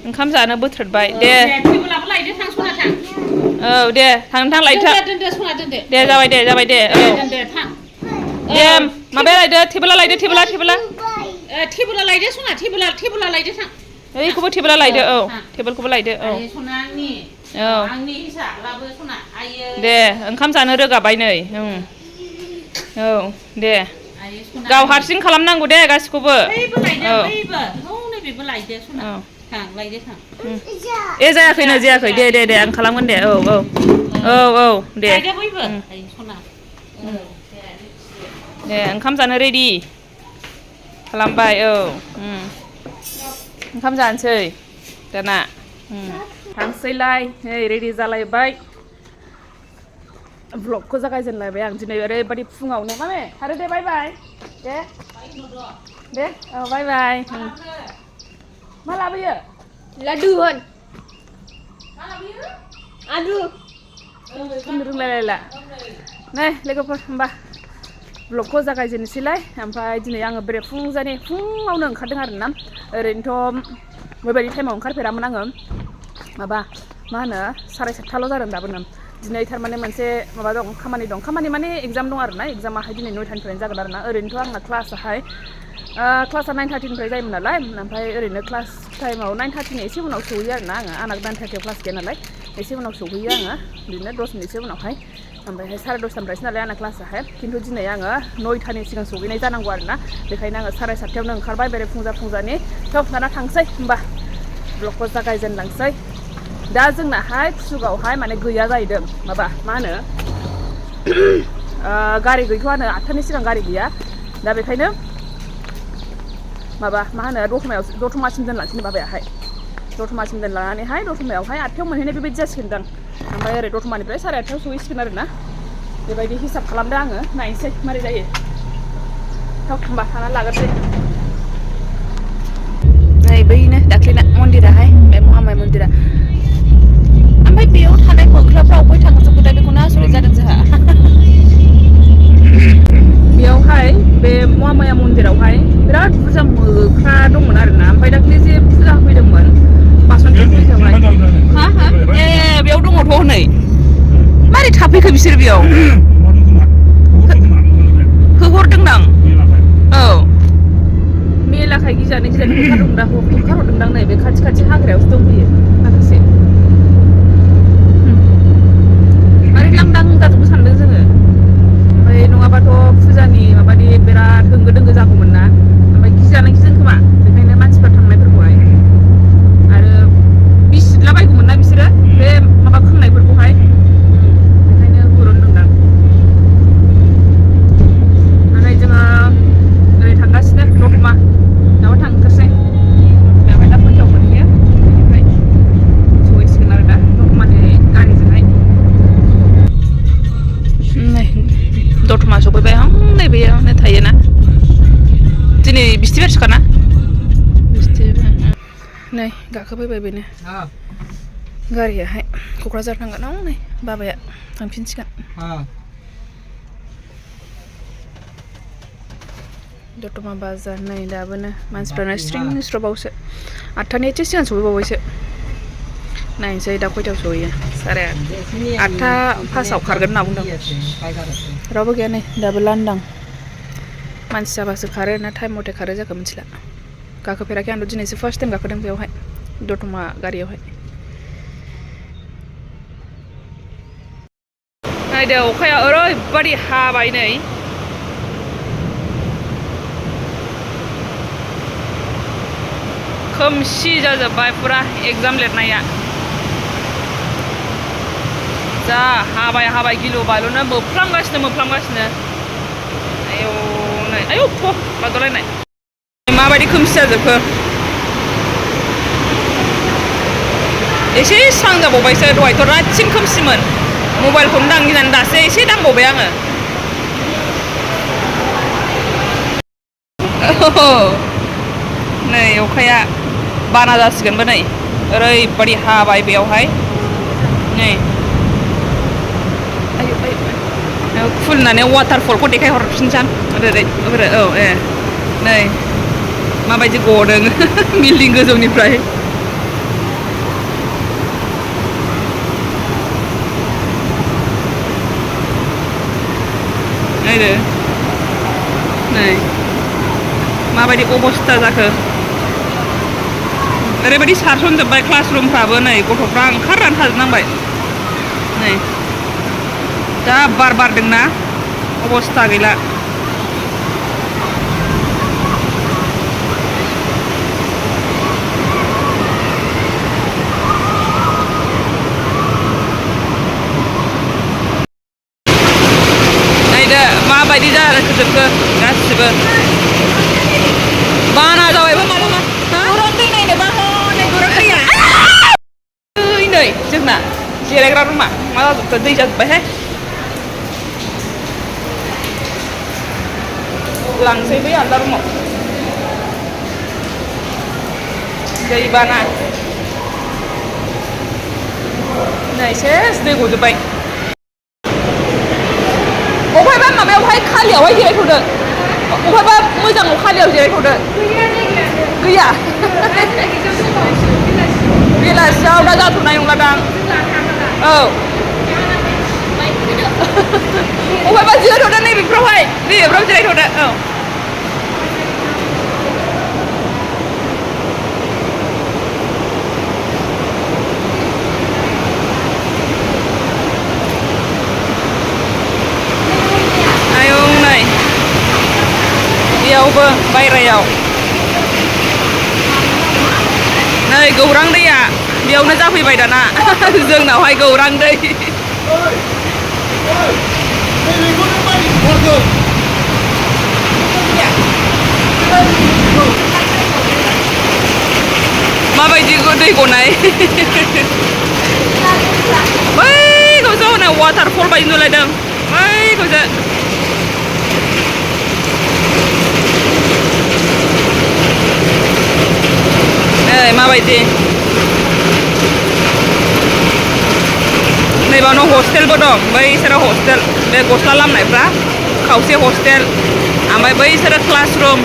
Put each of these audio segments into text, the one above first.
ओंखाम जानो बोथ्रोदबाय दे टेबोलाबो लायदो थां सना थां औ दे थां लायथो दोनदो सना दोनदो दे जाबाय दे औ दोनदो थां दे माबाया लायदो टेबोला लायदो टेबोला टेबोला लायदो सना टेबोला लायदो थां ओइखौबो टेबोला लायदो औ टेबोलखौबो लायदो औ आयै सना आंनि हिसाब लाबो सना आयै दे ओंखाम जानो रोगाबाय नै औ दे गाव हारसिं खालामनांगौ दे गासिखौबो बैबो लायदो बैबो हनै बेबो लायदो सना थां लायदो थां ए जायाखै दे आं खालामगोन दे औ दे लायदो बैबो आयै सना दे ओंखाम जानो रेडि खालामबाय औ ओंखाम जानोसै दाना थांसैलाय नै रेडि जालायबाय ब्लगखौ जागायजेनलायबाय आं दिनै ओरैबायदि फुङावनो मामे थारो दे बाय दे औ बाय मा लाबोयो लाडु होन मा लाबोयो आलु बुंनो रोंलायलायला नै लोगोफोर होमबा ब्लगखौ जागायजेननोसैलाय ओमफ्राय दिनै आङो फुङावनो ओंखारदों आरोना ओरैनोथ' बेबायदि टाइमाव ओंखारफेरामोन आङो माबा मा होनो 7:30 जादों दाबोनो दिनै थारमाने मोनसे माबा दं खामानि माने एगजाम दं आरोना एगजामाहाय दिनै 9टानिफ्रायनो जागोन आरोना ओरैनोथ' आंना क्लासा 9:30निफ्राय जायोमोन नालाय ओमफ्राय ओरैनो क्लास टाइमाव 9:30नि एसे उनाव सहैयो आरोना आंना 9:30आव क्लास गैया नालाय एसे उनाव सहैयो आङो बिदिनो 10 मिनिटसो उनावहाय ओमफ्रायहाय 10:30निफ्रायसो नालाय आंना क्लासाहाय खिन्थु दिनै आङो 9टानि सिगां सहैनाय जानांगौ आरोना बेखायनो आङो 7:30आवनो ओंखारबाय बेरे फुंजानि दाना थांसै होमबा ब्लगखौ जागायजेनलांसै दा जोंनाहाय कुसुगावहाय माने गैया जाहैदों माबा मा होनो गारि गैथ'आनो 8टानि सिगां गारि गैया दा बेखायनो माबा मा होनो दतमासिम दोनलांसै बाबायाहाय दतमासिम दोनलांनानैहाय दतमायावहाय 8टायाव मोनहैनाय बेबायदि जासिगोनदां ओमफ्राय ओरै दतमानिफ्राय 8:30आव सहैसिगोन आरोना बेबायदि हिसाब खालामदों आङो नायनोसै मारै जायो होमबा थांनानै लाग्रोसै नै बैनो दाख्लैना मन्दिराहाय बे महामाया मन्दिरा ओमफ्राय बेयाव थानाय मोख्राफ्रा अबेहाय थांजोबखोथाय बेखौनो आसरित जादों जोंहा बेयावहाय बे महामाया मन्दिरावहाय बिराद बुरजा मोख्रा दंमोन आरोना ओमफ्राय दाख्लै जे फुजा होफैदोंमोन बासन्ति फुजायावहाय ए बेयाव दङथ' हनै मारै थाफैखो बिसोर बेयाव होहरदोंदां औ मेलाखाय गिजानो होखारहरदोंदां नै बे खाथि हाग्रायावसो दंफैयो माखासे मारै लांदां जाजोबो सानदों जोङो ओमफ्राय नङाबाथ' फुजानि माबानि बिराद होंगो दोंगो जागौमोन ना ओमफ्राय गिजानो खोमा बेखायनो मानसिफोर थांनायफोरखौहाय आरो बिसिदलाबायगौमोन ना बिसोरो बे माबा खोंनायफोरखौहाय बेखायनो हुरुनदोंदां ओमफ्राय जोङो ओरै थांगासिनो दतमा दाबो थांग्रोसै ओमफ्राय दा खयथायाव मोनहैयो बेनिफ्राय सहैसिगोन आरो दा दतमानि गारिजोंहाय नै दतमा सफैबाय नै बेयावनो थायोना दिनै बिस्थिबारसोखाना नै गाखोफैबाय बेनो गारियाहाय क'क्राझार थांगोन नै बाबाया थांफिनसिगोन दतमा बाजार नै दाबोनो मानसिफ्रानो स्रिंस्र'बावसो 8टानि एसे सिगां सहैबावबायसो नायनोसै दा खयथायाव सहैयो 8:30 पासाव खारगोन होनना बुंदों रावबो गैया नै दाबो लांदां मानसि जाबासो खारो ना टाइम मथे खारो जाखो मिथिला गाखोफेराखै आंथ' दिनैसो फार्स्ट टाइम गाखोदों बेयावहाय दतमा गारियावहाय नायदो अखाया ओरैबादि हाबाय नै खोमसि जाजोब्बाय फुरा एगजाम लिरनाया जा हाबाय गिलु बालुनो मोफ्लामगासिनो आयौ बादलायनाय माबायदि खोमसि जाजोबखो एसे स्रां जाबावबायसो दहायथ' रातसिम खोमसिमोन मबाइलखौनो दांगिनानै दासो एसे दांबावबाय आङो नै अखाया बाना जासिगोनबो नै ओरैबादि हाबाय बेयावहाय नै खुलिनानै वाटारफलखौ देखायहरफिनसां ओरै औ नै माबायदि गदों बिल्डिं गोजौनिफ्राय नायदो नै माबायदि अबस्था जाखो ओरैबायदि सारसनजोब्बाय क्लासरुमफ्राबो नै गथ'फ्रा ओंखारनानै थाजोबनांबाय नै जा बार बारदोंना अबस्था गैला माबायदि जाजोबखो गासिबो बाना जाबायबो मालाबा गौरां दै नायनोबा हनै गौरां दैया नै जोंना जिरायग्रा रुमा मा जाजोबखो दै जाजोब्बायहाय लांसै बै आलदा रुमाव दै बाना नै सेस दै गजोब्बाय अबहायबा माबायावहाय खालियावहाय जिरायथ'दो अबहायबा मोजाङाव खालियाव जिरायथ'दो गैया बेलासियाव दा जाथ'नाय नंला दां औ अबहायबा जिरायथ'दो नैबेफ्रावहाय नैबेफ्राव जिरायथ'दो औ बेयावबो बायरायाव नै गौरां दैया बेयावनो जाफैबाय दाना जोंनावहाय गौरां दै माबायदि दै गनाय बैखौसो हनै वाटारफल बायदि नुलायदों बैखौसो माबायदि नैबावनो हस्टेलबो दं बैसोरो हस्टेल बे गस्ला लामनायफ्रा खावसे हस्टेल ओमफ्राय बैसोरो क्लासरुम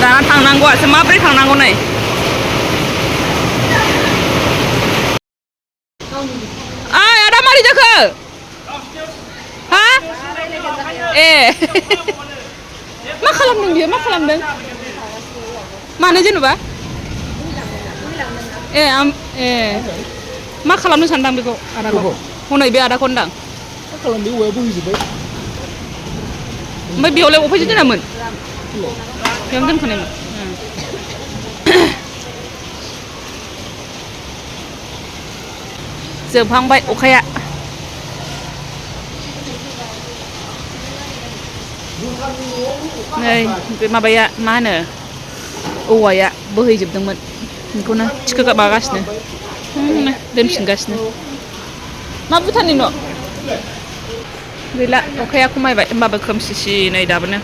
दाना थांनांगौआसो माब्रै थांनांगौ नै आदा मारै जाखो ए मा खालामदों बियो मा खालामदों मानो जेनेबा ए मा खालामनो सानदां बेखौ आदाखौ हनै बे आदाखौ होनदां मा खालामदों औवाया बोहैजोब्बाय ओमफ्राय बेयावलाय अफायसो दोनामोन बेयावनो दोनखानायमोन जोबहांबाय अखाया नै बे माबाया मा होनो औवाया बोहैजोबदोंमोन बेखौनो थिखो माबागासिनो दोनफिनगासिनो मा भुटाननि न' गैला अखाया खमायबाय होमबाबो खोमसिसि नै दाबोनो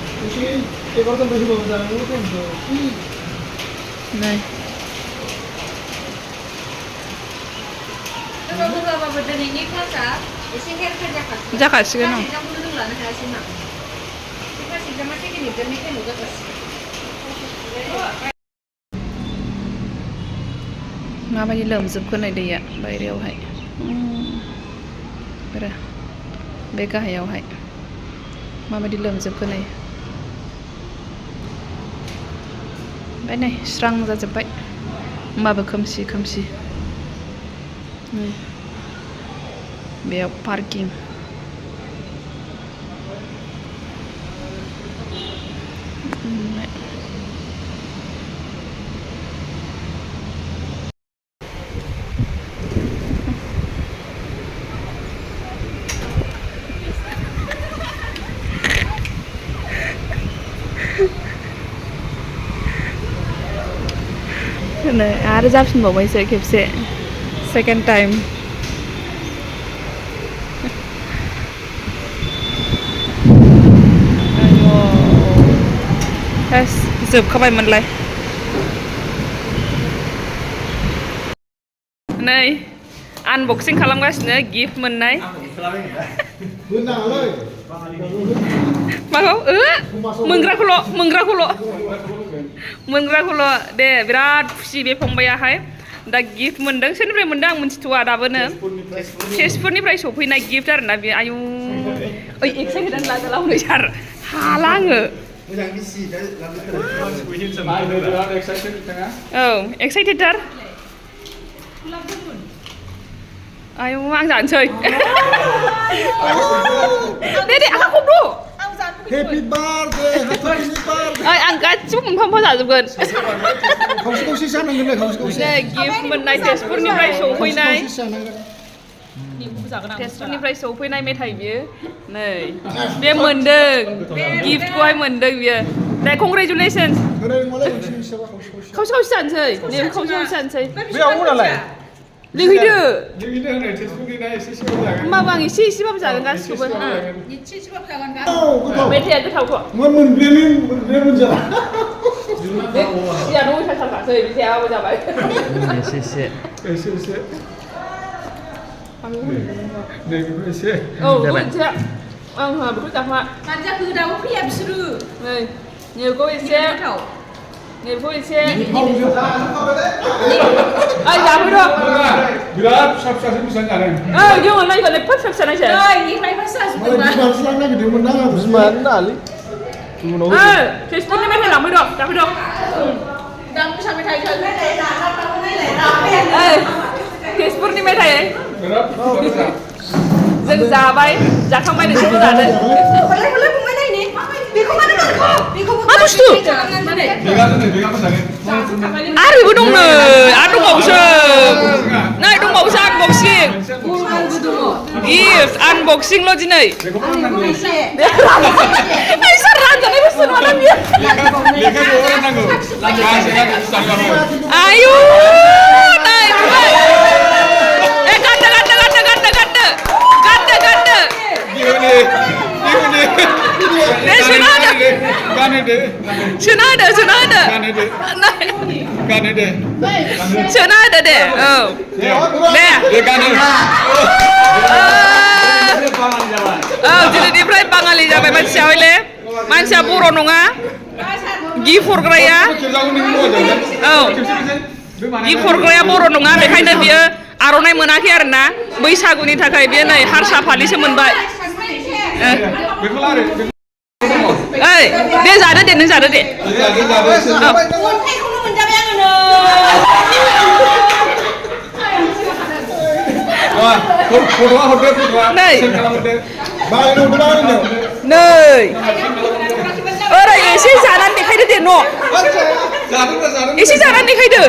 नै जाखासिगोन माबायदि लोमजोबखो नै दैया बायरायावहाय बे गाहायावहाय माबायदि लोमजोबखो नै ओमफ्राय नै स्रां जाजोब्बाय होमबाबो खोमसि खोमसि बेयाव पार्किं आरो जाफिनबावबायसो खेबसे सेकेन्ड टाइम जोबखाबायमोनलाय नै आनबक्सिं खालामगासिनो गिफ्ट मोननाय माखौ मोनग्राखौल' दे बिराद खुसि बे फंबायाहाय दा गिफ्ट मोनदों सोरनिफ्राय मोनदों आं मिथिथ'वा दाबोनो तेजपुरनिफ्राय सफैनाय गिफ्ट आरोना बे आयु ओइ एक्साइटेड लाजाला हनै सार हाला आङो औ एक्साइटेडथार आयु आं जानोसै दे आं खबद' Happy birthday, happy birthday. आं गासिबो मोनफा मोनफा जाजोबगोन खावसे जानांगोनलै खावसे नै गिफ्ट मोननाय तेजपुरनिफ्राय सफैनाय जानांगोन तेजपुरनिफ्राय सफैनाय मेथाइ बियो नै बे मोनदों गिफ्टखौहाय मोनदों बियो दे कंग्रेचुलेसन्स खावसे जानोसै नै खावसे जानोसै बेयाव उनालाय लिंहैदो होनै तेजपुरनिना एसे जागोन होमबाबो आं एसेबाबो जागोन गासिखौबो मेथाइआ गोथावथ' मोनजाला सियानो उल्थाथारखासै मेथाइआबो जाबाय एसे नै बेखौ एसे औ मोनसे आंहा बेखौ जाखा मानो जाखो दाबो फैया बिसोरो नै नैबेखौ एसे नैबेखौ एसे ओइ जाफैद' बिराद फिसा बेसेबां जादों ओइ जोङो नायगोन एफा फिसा नायसै इनिफ्रायबो जाजोबदोंबा लांनो नागिरदोंमोन ना बिमायानो नालै तेजपुरनि मेथाइ लांफैद' जाफैद' दाम गोसा मेथाइ तेजपुरनि मेथाइ बिराद जों जाबाय जाखांबाय नोंसोरबो जादो मा बुस्थु आरो बेबो दंनो आरो दंबावोसो नै दंबावोसो आनबक्सिं गिफ्ट आनबक्सिंल' दिनै सोर रानजानाय बुस्थु नङाना बियो आयु नै सोना होदो दे औ दे औ दिनैनिफ्राय बाङालि जाबाय मानसिया हयले मानसिया बर' नङा गिफ्ट हरग्राया औ गिफ्ट हरग्राया बर' नङा बेखायनो बियो आर'नाइ मोनाखै आरोना बैसागुनि थाखाय बियो नै हारसा फालिसो मोनबाय ओइ दे जादो दे नों जादो दे नै ओरै एसे जानानै देखायदो दे न' एसे जानानै देखायदो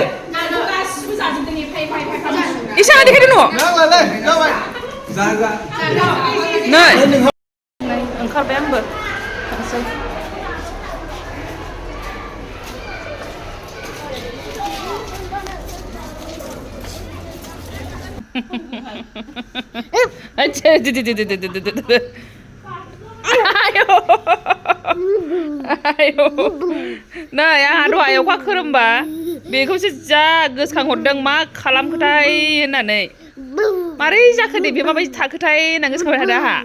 एसे जानानै देखायदो न' नै ओंखारबाय आंबो थांसै नै आंहा दहाय अखा खोरोमबा बेखौसो जा गोसोखांहरदों मा खालामखोथाय होननानै मारै जाखो दे बे माबायदि थाखोथाय होननानै गोसोखांबाय थादों आंहा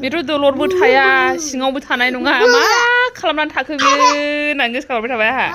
बेथ' दलरबो थाया सिङावबो थानाय नङा मा खालामनानै थाखो बेयो होननानै गोसोखांबाय थाबाय आंहा